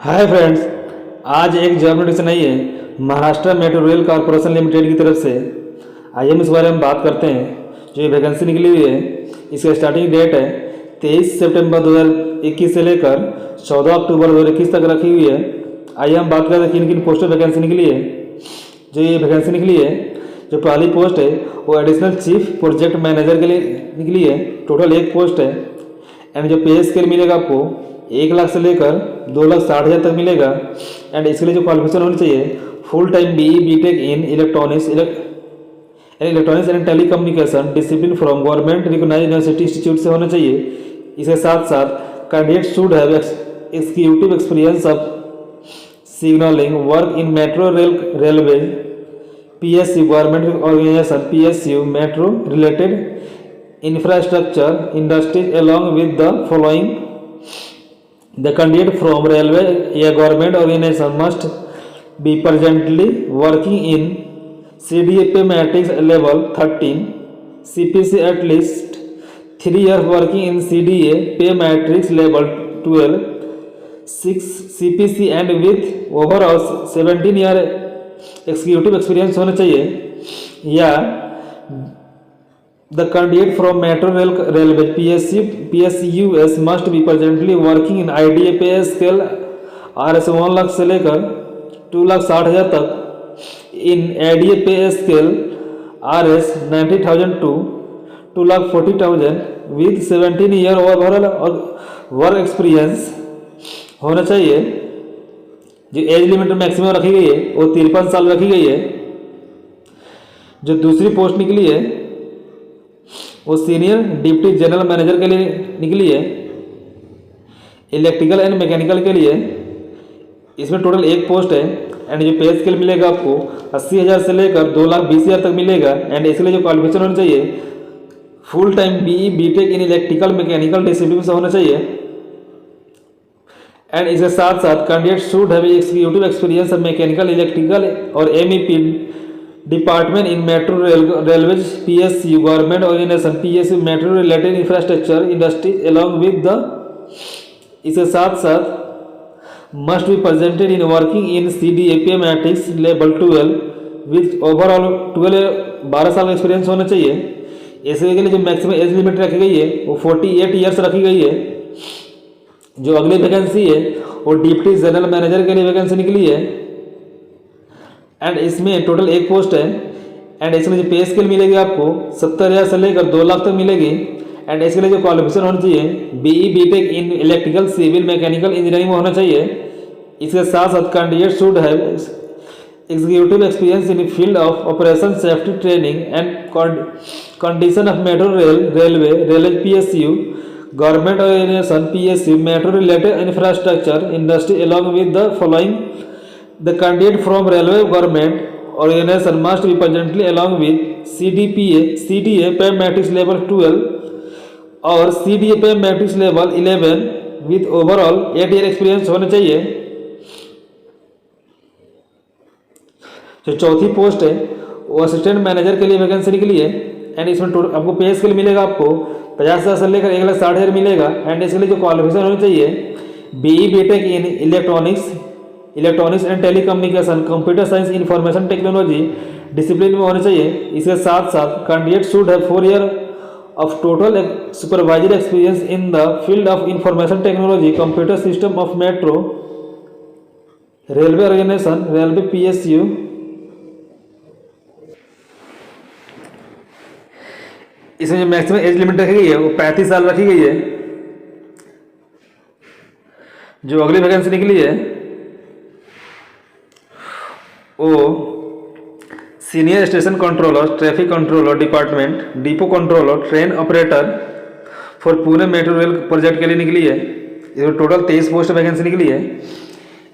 Hi friends, आज एक job notification आई है Maharashtra metro rail corporation limited की तरफ से। आइए हम इस बारे में बात करते हैं। जो ये वैकेंसी निकली हुई है, इसका स्टार्टिंग डेट है 23 सितंबर 2021 से लेकर 14 अक्टूबर 2021 तक रखी हुई है। आइए हम बात करते हैं किन किन पोस्टों वैकेंसी निकली है। जो ये वैकेंसी निकली है, जो पहली पोस्ट है वो एडिशनल चीफ प्रोजेक्ट मैनेजर के लिए निकली है। टोटल एक पोस्ट है एंड जो पे स्केल मिलेगा आपको 1 लाख से लेकर 2,60,000 तक मिलेगा। एंड इसके लिए जो क्वालिफिकेशन होनी चाहिए, full time BTech in electronics and telecommunication discipline from government recognised university institute से होना चाहिए। इसके साथ साथ candidate should have executive experience of signalling work in metro railway PSU government organisation PSU metro related infrastructure industries along with the following. The candidate from railway a government organization must be presently working in CDA pay matrix level 13, CPC at least 3 years working in CDA pay matrix level 12, 6 CPC and with overall 17 year executive experience होना चाहिए। या the candidate from Metro Railway PSUs must be presently working in IDA pay scale RS 1 lakh से लेकर 2,60,000 तक in ADA pay scale RS 90,000 to 2,40,000 with 17 year overall work experience होना चाहिए। जो age limit maximum रखी गई है वो 53 साल रखी गई है। जो दूसरी पोस्ट निकली है वो सीनियर डिप्टी जनरल मैनेजर के लिए निकली है, इलेक्ट्रिकल एंड मैकेनिकल के लिए। इसमें टोटल एक पोस्ट है एंड जो पे स्केल मिलेगा आपको 80,000 से लेकर 2,20,000 तक मिलेगा। एंड इसके लिए जो क्वालिफिकेशन होना चाहिए, full time BTech in electrical mechanical discipline से होना चाहिए। एंड इसके साथ साथ candidate should have executive experience of mechanical electrical और MEP department in metro railways PSU government organisation PSU metro related infrastructure industries along with the. इसके साथ साथ must be presented in working in CDA pay matrix level 12 with overall 12 साल का experience होना चाहिए। इसके लिए जो मैक्सिमम एज लिमिट रखी गई है वो 48 ईयर्स रखी गई है। जो अगली वैकेंसी है वो डिप्टी जनरल मैनेजर के लिए वैकेंसी निकली है एंड इसमें टोटल एक पोस्ट है। एंड इसमें जो पे स्केल मिलेगी आपको 70,000 से लेकर 2 लाख तक मिलेगी। एंड इसके लिए जो क्वालिफिकेशन होना चाहिए, BE/BTech in electrical civil mechanical engineering में होना चाहिए। इसके साथ साथ candidate should have executive experience in field of operation safety training and condition of metro railway PSU government organisation PSU metro related infrastructure industry along with the following. The candidate from railway government organization must be presently along with CDA pay matrix level 12 और CDA pay matrix level 11 with overall 8 year experience होना चाहिए। जो चौथी post है वो assistant manager के लिए vacancy निकली है। एंड इसमें आपको पे स्केल मिलेगा आपको 50,000 से लेकर 1,60,000 मिलेगा। एंड इसके लिए जो क्वालिफिकेशन होनी चाहिए, BE/BTech in electronics and telecommunication computer science information technology discipline में होना चाहिए। इसके साथ साथ candidate should have 4 year of total supervisory experience in the field of information technology computer system of metro railway organisation railway PSU। इसमें जो maximum age limit रखी गई है वो 35 साल रखी गई है। जो अगली वैकेंसी निकली है वो senior station controller traffic controller department depot controller train operator for Pune metro rail project के लिए निकली है। इसमें टोटल 23 पोस्ट वैकेंसी निकली है।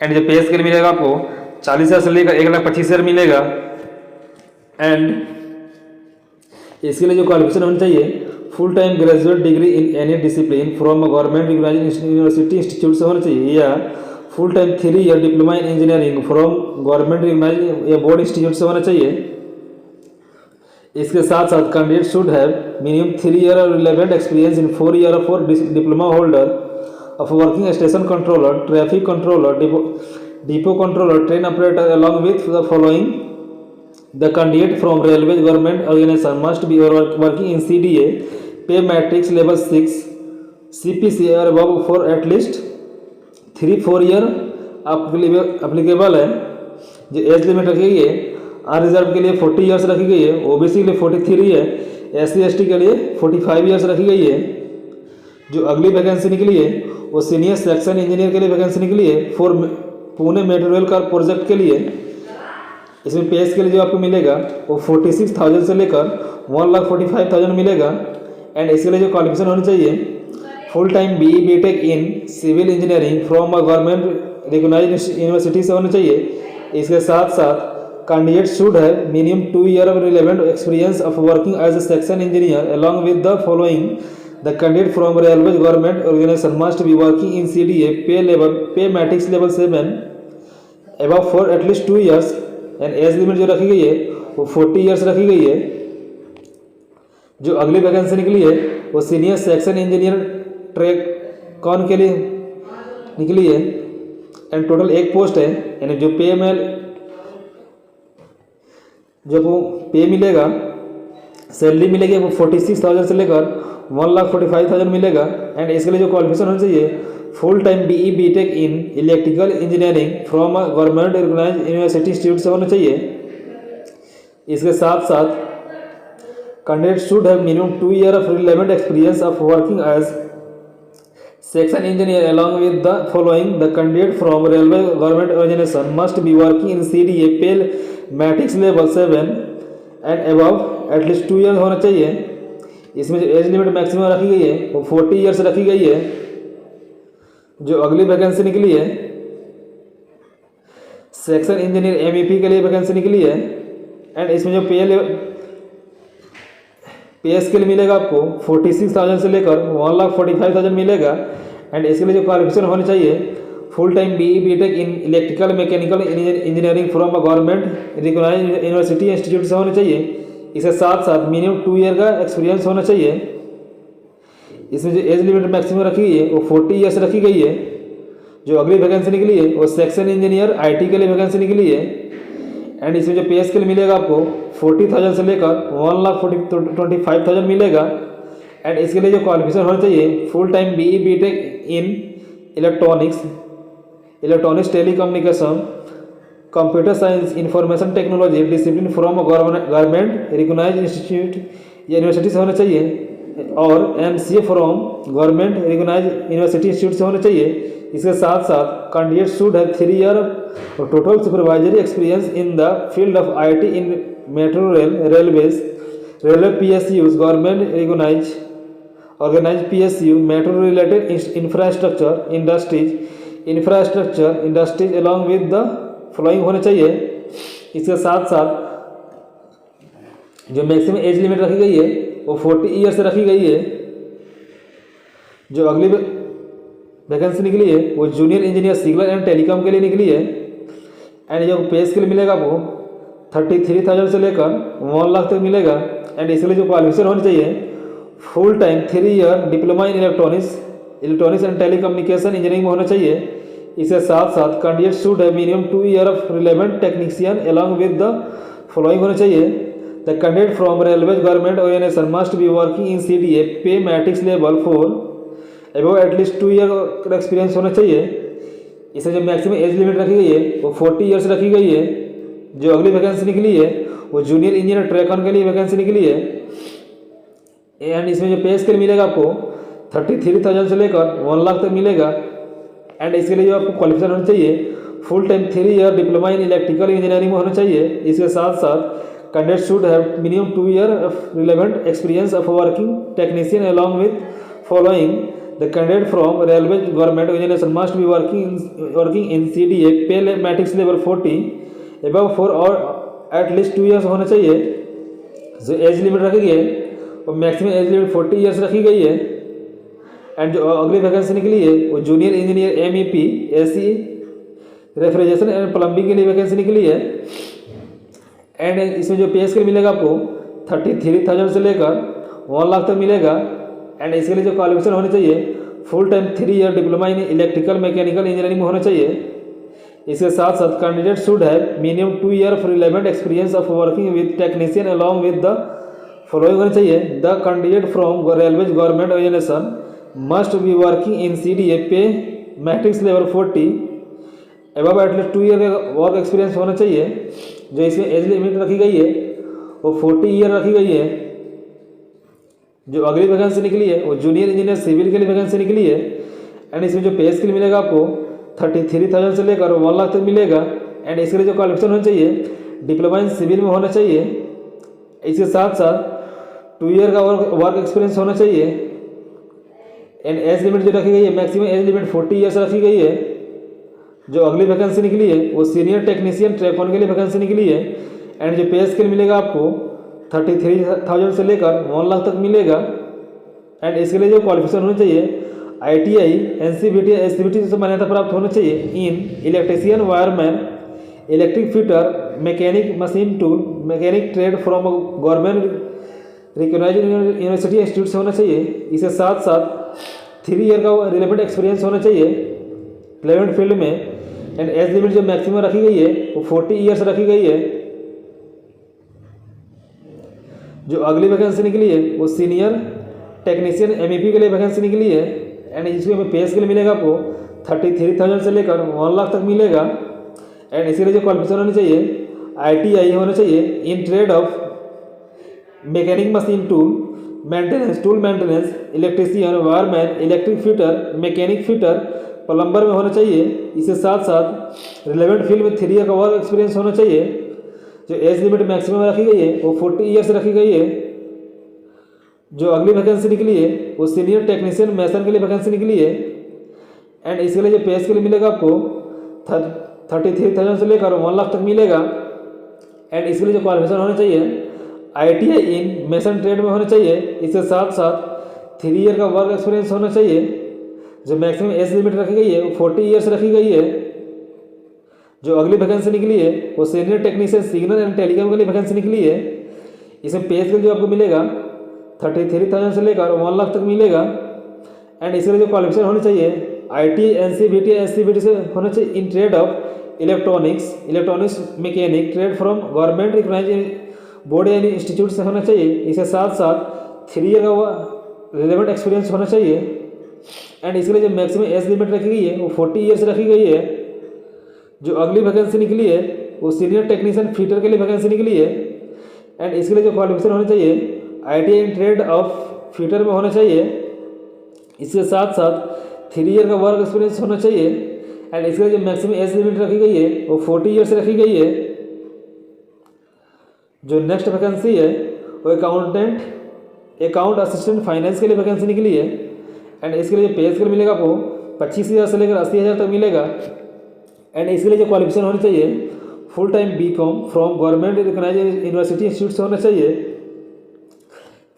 एंड जो पे स्केल मिलेगा आपको 40,000 से लेकर 1,25,000 मिलेगा। एंड इसके लिए जो क्वालिफिकेशन होनी चाहिए, full time graduate degree in any discipline from government recognised university institute से होना चाहिए, या full time 3 year diploma in engineering from government recognised या बोर्ड इंस्टीट्यूट से होना चाहिए। इसके साथ साथ candidate should have minimum 3 year और relevant experience in 4 year for diploma holder of working station controller, traffic controller, depot controller, train operator along with the following the candidate from railway government organisation must be working in CDA pay matrix level 6 CPC और above for at least 3-4 year applicable है। जो age limit रखी गई है unreserved के लिए 40 years रखी गई है, OBC के लिए 43 है, SC/ST के लिए 45 ईयर्स रखी गई है। जो अगली वैकेंसी निकली है वो सीनियर सेक्शन इंजीनियर के लिए वैकेंसी निकली है फॉर पुणे मेट्रो रेल का प्रोजेक्ट के लिए। इसमें पे के लिए जो आपको मिलेगा वो 46,000 से लेकर 1,45,000 मिलेगा। एंड इसके लिए जो क्वालिफिकेशन होनी चाहिए full time BE BTech in civil engineering from a government recognised university से होना चाहिए। इसके साथ साथ candidate should have minimum 2 year of relevant experience of working as a section engineer along with the following the candidate from railway government organisation must be working in CDA pay matrix level 7 above for at least 2 years. And age limit जो रखी गई है वो 40 years रखी गई है। जो अगली वैकेंसी निकली है वो सीनियर सेक्शन इंजीनियर ट्रैक कौन के लिए निकली है। एंड टोटल एक पोस्ट है। यानी जो पे मिलेगा सैलरी मिलेगी वो 46,000 से लेकर 1,45,000 मिलेगा। एंड इसके लिए जो क्वालिफिकेशन होनी चाहिए full time BE BTech in electrical engineering from a government recognised university institute से होना चाहिए। इसके साथ साथ candidate should have minimum 2 year of relevant experience of working as section engineer along with the following the candidate from railway government organisation must be working in CDA pay matrix level 7 and above at least 2 year होना चाहिए। इसमें जो age limit maximum रखी गई है वो 40 years रखी गई है। जो अगली वैकेंसी निकली है सेक्शन इंजीनियर MEP के लिए वैकेंसी निकली है। एंड इसमें जो पे स्केल मिलेगा आपको 46,000 से लेकर 1,45,000 मिलेगा। एंड इसके लिए जो क्वालिफिकेशन होनी चाहिए full time BE BTech in electrical mechanical engineering from a government recognised university institute से होनी चाहिए। इसके साथ साथ मिनिमम 2 ईयर का एक्सपीरियंस होना चाहिए। इसमें जो एज लिमिट मैक्सिमम रखी गई है वो 40 ईयर्स रखी गई है। जो अगली वैकेंसी निकली है वो सेक्शन इंजीनियर IT के लिए वैकेंसी निकली है। एंड इसमें जो पे स्केल मिलेगा आपको 40,000 से लेकर 1,25,000 मिलेगा। एंड इसके लिए जो क्वालिफिकेशन होना चाहिए full time BE BTech in electronics telecommunication computer science information technology discipline from government recognised institute या यूनिवर्सिटी से होना चाहिए। और MCA from government recognised university institute से होना चाहिए। इसके साथ साथ candidate should have 3 year total supervisory experience in the field of IT in metro railway PSUs government organised PSU metro related infrastructure industries along with the following होने चाहिए। इसके साथ साथ जो मैक्सिमम एज लिमिट रखी गई है वो 40 ईयर से रखी गई है। जो अगली वैकेंसी निकली है वो junior engineer signal and telecom के लिए निकली है। एंड जो पे स्केल मिलेगा वो 33,000 से लेकर 1 लाख तक मिलेगा। एंड इसके लिए जो क्वालिफिकेशन होनी चाहिए full time 3 year diploma in electronics and telecommunication engineering में होना चाहिए। इसके साथ साथ candidate should have minimum 2 year of relevant technician along with the following होना चाहिए। The candidate from railway government organisation must be working in CDA pay matrix level 4 above at least 2 year का experience होना चाहिए। इसे जो मैक्सिमम एज लिमिट रखी गई है वो 40 ईयर्स रखी गई है। जो अगली वैकेंसी निकली है वो जूनियर इंजीनियर ट्रैक के लिए वैकेंसी निकली है। एंड इसमें जो पे स्केल मिलेगा आपको 33,000 से लेकर 1 लाख तक मिलेगा। एंड इसके लिए जो आपको क्वालिफिकेशन होना चाहिए full time 3 year diploma in electrical engineering में होना चाहिए। इसके साथ साथ candidate should have minimum 2 year of relevant experience of working technician along with following the candidate from railway government organisation must be working in CDA pay matrix level 40 above for और at least 2 years होना चाहिए। जो age limit रखी गई है और maximum age limit 40 years रखी गई है। एंड जो अगली वैकेंसी निकली है वो junior engineer MEP SE refrigeration and plumbing के लिए वैकेंसी निकली है। एंड इसमें जो पे स्केल मिलेगा आपको 33,000 से लेकर 1 लाख तक मिलेगा। एंड इसके लिए जो क्वालिफिकेशन होनी चाहिए full time 3 year diploma in electrical mechanical engineering में होना चाहिए। इसके साथ साथ candidate should have minimum 2 year of relevant experience of working with technician along with the following होना चाहिए। The candidate from railways government organisation must be working in CDA pay matrix level 40 above at least 2 year का work experience होना चाहिए। जो इसमें age limit रखी गई है वो 40 ईयर रखी गई है। जो अगली वैकेंसी निकली है वो जूनियर इंजीनियर सिविल के लिए वैकेंसी निकली है। एंड इसमें जो पे स्केल मिलेगा आपको 33,000 से लेकर 1 लाख तक मिलेगा। एंड इसके लिए जो क्वालिफिकेशन होना चाहिए डिप्लोमा इन सिविल में होना चाहिए। इसके साथ साथ 2 ईयर का वर्क एक्सपीरियंस होना चाहिए। एंड एज लिमिट जो रखी गई है मैक्सिमम एज लिमिट 40 ईयर्स रखी गई है। जो अगली वैकेंसी निकली है वो सीनियर टेक्नीशियन ट्रैक 1 के लिए वैकेंसी निकली है। एंड जो पे स्केल मिलेगा आपको 33,000 से लेकर 1 लाख तक मिलेगा। एंड इसके लिए जो क्वालिफिकेशन होना चाहिए ITI NCVT SCVT से मान्यता प्राप्त होना चाहिए in electrician wireman electric fitter mechanic machine tool mechanic trade from government recognised university institute से होना चाहिए। इसके साथ साथ 3 ईयर का रिलेवेंट एक्सपीरियंस होना चाहिए रिलेवेंट फील्ड में। एंड एज लिमिट जो मैक्सिमम रखी गई है वो 40 ईयर्स रखी गई है। जो अगली वैकेंसी निकली है वो सीनियर टेक्नीशियन MEP के लिए वैकेंसी निकली है। एंड इसमें पे स्केल मिलेगा आपको 33,000 से लेकर 1 लाख तक मिलेगा। एंड इसके लिए जो क्वालिफिकेशन होनी चाहिए ITI होना चाहिए in trade of mechanic machine tool maintenance electrician wireman electric fitter mechanic fitter plumber में होना चाहिए। इसके साथ साथ रिलेवेंट फील्ड में 3 ईयर का वर्क एक्सपीरियंस होना चाहिए। जो एज लिमिट मैक्सिमम रखी गई है वो 40 ईयर्स रखी गई है। जो अगली वैकेंसी निकली है वो सीनियर टेक्नीशियन मैसन के लिए वैकेंसी निकली है। एंड इसके लिए जो पे स्केल मिलेगा आपको 33,000 से लेकर 1 लाख तक मिलेगा। एंड इसके लिए जो क्वालिफिकेशन होना चाहिए ITI इन मैसन ट्रेड में होना चाहिए। इसके साथ साथ 3 ईयर का वर्क एक्सपीरियंस होना चाहिए। जो मैक्सिमम एज लिमिट रखी गई है वो 40 ईयर्स रखी गई है। जो अगली वैकेंसी निकली है वो senior technician signal and telecom के लिए वैकेंसी निकली है। इसमें पे स्केल जो आपको मिलेगा 33,000 से लेकर 1 लाख तक मिलेगा। एंड इसके लिए जो क्वालिफिकेशन होनी चाहिए ITI NCVT SCVT से होना चाहिए in trade of electronics mechanic trade from government recognised board यानी इंस्टीट्यूट से होना चाहिए। इसके साथ साथ 3 ईयर का रिलेवेंट एक्सपीरियंस होना चाहिए। एंड इसके लिए जो मैक्सिमम एज लिमिट रखी गई है वो 40 ईयर्स रखी गई है। जो अगली वैकेंसी निकली है वो सीनियर टेक्नीशियन फिटर के लिए वैकेंसी निकली है। एंड इसके लिए जो क्वालिफिकेशन होना चाहिए ITI in trade of fitter में होना चाहिए। इसके साथ साथ 3 ईयर का वर्क एक्सपीरियंस होना चाहिए। एंड इसके लिए जो मैक्सिमम एज लिमिट रखी गई है वो 40 ईयर्स रखी गई है। जो नेक्स्ट वैकेंसी है वो अकाउंट असिस्टेंट फाइनेंस के लिए वैकेंसी निकली है। एंड इसके लिए पे स्केल मिलेगा आपको 25,000 से लेकर 80,000 तक मिलेगा। एंड इसके लिए जो क्वालिफिकेशन होनी चाहिए full time BCom from government recognised university institute से होना चाहिए।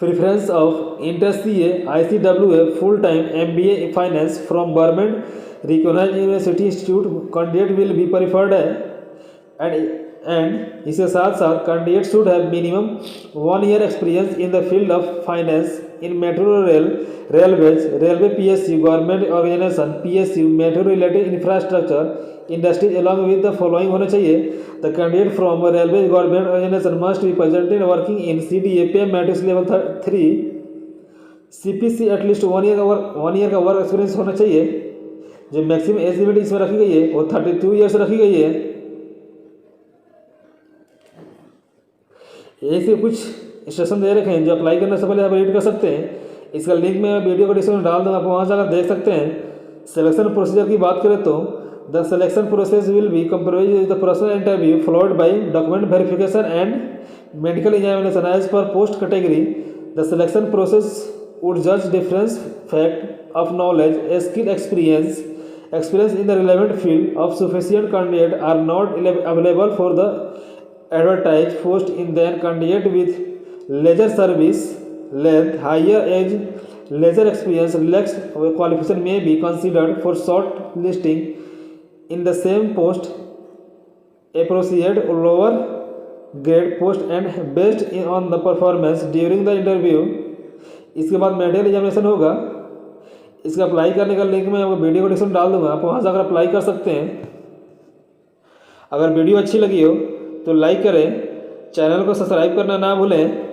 Preference of inter CA ICWA full time MBA finance from government recognised university institute candidate will be preferred है। एंड इसके साथ साथ candidate should have minimum 1 year experience in the field of finance in metro railway PSU government organisation PSU metro related infrastructure industries along with the following होना चाहिए। The candidate from railway government organisation must be presented working in CDA pay matrix level 3 CPC at least 1 year का work experience होना चाहिए। जो maximum age limit इसमें रखी गई है वो 32 ईयर्स रखी गई है। ऐसे कुछ इंस्ट्रक्शन दे रखे हैं जो अप्लाई करने से पहले आप रीड कर सकते हैं। इसका लिंक मैं वीडियो को डिस्क्रिप्शन में डाल दूँगा, आप वहाँ जाकर देख सकते हैं। सिलेक्शन प्रोसीजर की बात करें तो the selection process will be comprise the personal interview followed by document verification and medical examination as per post category. The selection process would जज difference fact of knowledge skill experience in the relevant field of sufficient candidate are not available for the advertised post in then candidate with leisure service length, higher age, leisure experience, less qualification may be considered for short listing in the same post, appropriate lower grade post and based on the performance during the interview। इसके बाद medical examination होगा। इसका apply करने का link मैं आपको video को description डाल दूंगा, आप वहाँ से अगर अप्लाई कर सकते हैं। अगर वीडियो अच्छी लगी हो तो लाइक करें, चैनल को सब्सक्राइब करना ना भूलें